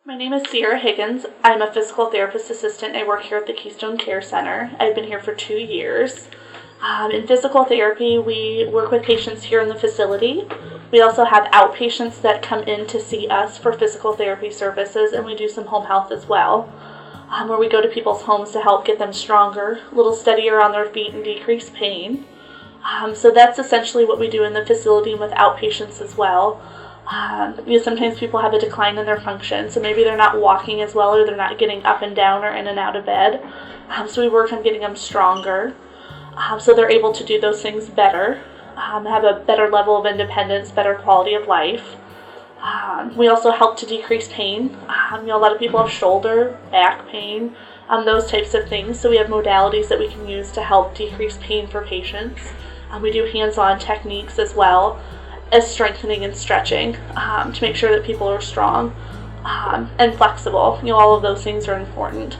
My name is Sierra Higgins. I'm a physical therapist assistant. I work here at the Keystone Care Center. I've been here for 2 years. In physical therapy, we work with patients here in the facility. We also have outpatients that come in to see us for physical therapy services, and we do some home health as well, where we go to people's homes to help get them stronger, a little steadier on their feet, and decrease pain. So that's essentially what we do in the facility with outpatients as well. Sometimes people have a decline in their function, so maybe they're not walking as well, or they're not getting up and down or in and out of bed. So we work on getting them stronger, so they're able to do those things better, have a better level of independence, better quality of life. We also help to decrease pain. A lot of people have shoulder, back pain, those types of things, so we have modalities that we can use to help decrease pain for patients. We do hands-on techniques as well as strengthening and stretching to make sure that people are strong and flexible. All of those things are important.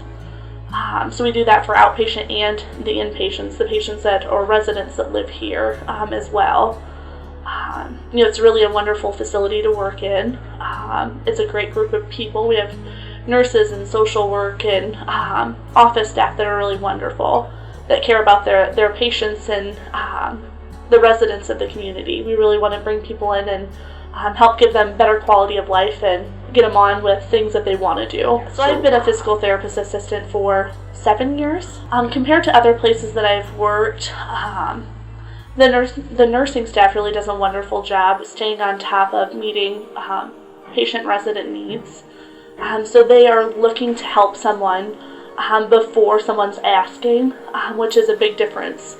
So we do that for outpatient and the inpatients, the patients or residents that live here as well. It's really a wonderful facility to work in. It's a great group of people. We have nurses and social work and office staff that are really wonderful, that care about their patients and the residents of the community. We really want to bring people in and help give them better quality of life and get them on with things that they want to do. So I've been a physical therapist assistant for 7 years. Compared to other places that I've worked, the nursing staff really does a wonderful job staying on top of meeting patient-resident needs. So they are looking to help someone before someone's asking, which is a big difference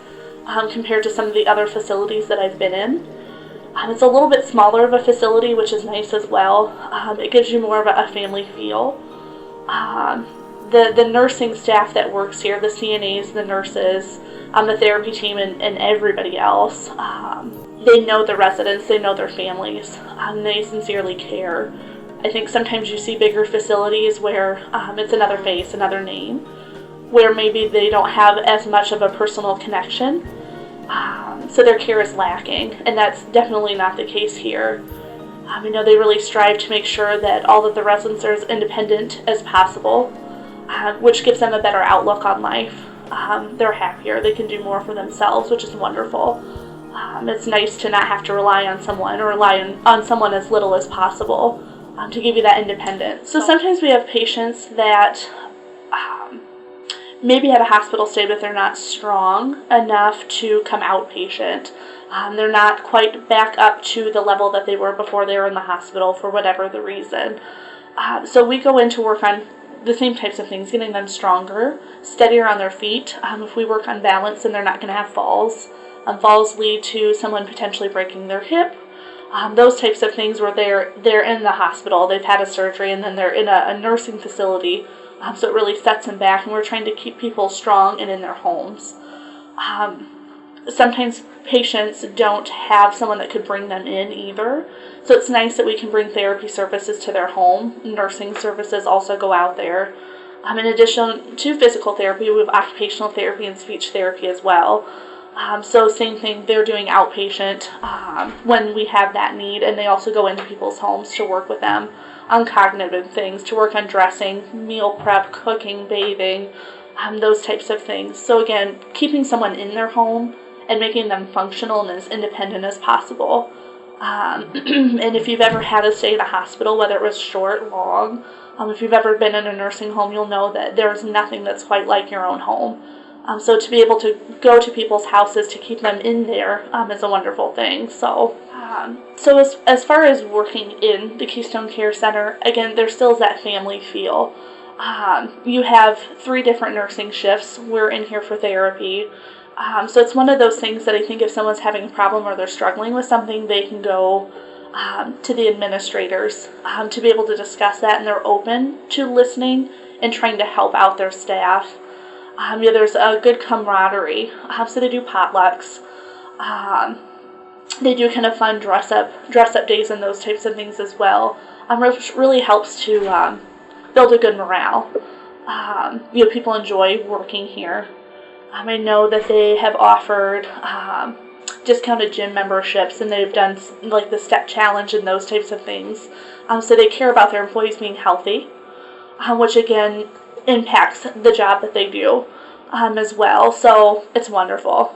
compared to some of the other facilities that I've been in. It's a little bit smaller of a facility, which is nice as well. It gives you more of a family feel. The nursing staff that works here, the CNAs, the nurses, the therapy team, and everybody else, they know the residents, they know their families, they sincerely care. I think sometimes you see bigger facilities where it's another face, another name, where maybe they don't have as much of a personal connection, so their care is lacking, and that's definitely not the case here. They really strive to make sure that all of the residents are as independent as possible, which gives them a better outlook on life. They're happier, they can do more for themselves, which is wonderful. It's nice to not have to rely on someone, or rely on someone as little as possible to give you that independence. So sometimes we have patients that maybe had a hospital stay, but they're not strong enough to come outpatient. They're not quite back up to the level that they were before they were in the hospital for whatever the reason. So we go in to work on the same types of things, getting them stronger, steadier on their feet. If we work on balance, then they're not going to have falls. Falls lead to someone potentially breaking their hip. Those types of things where they're in the hospital, they've had a surgery, and then they're in a nursing facility. So it really sets them back, and we're trying to keep people strong and in their homes. Sometimes patients don't have someone that could bring them in either, so it's nice that we can bring therapy services to their home. Nursing services also go out there. In addition to physical therapy, we have occupational therapy and speech therapy as well. So same thing, they're doing outpatient when we have that need, and they also go into people's homes to work with them on cognitive things, to work on dressing, meal prep, cooking, bathing, those types of things. So again, keeping someone in their home and making them functional and as independent as possible. And if you've ever had a stay in a hospital, whether it was short, long, if you've ever been in a nursing home, you'll know that there's nothing that's quite like your own home. So to be able to go to people's houses to keep them in there is a wonderful thing. So as far as working in the Keystone Care Center, again, there still is that family feel. You have 3 different nursing shifts. We're in here for therapy. So it's one of those things that I think if someone's having a problem or they're struggling with something, they can go to the administrators to be able to discuss that, and they're open to listening and trying to help out their staff. There's a good camaraderie, so they do potlucks. They do kind of fun dress up days and those types of things as well, which really helps to build a good morale. People enjoy working here. I know that they have offered discounted gym memberships, and they've done like the step challenge and those types of things. So they care about their employees being healthy. which again impacts the job that they do as well. So it's wonderful.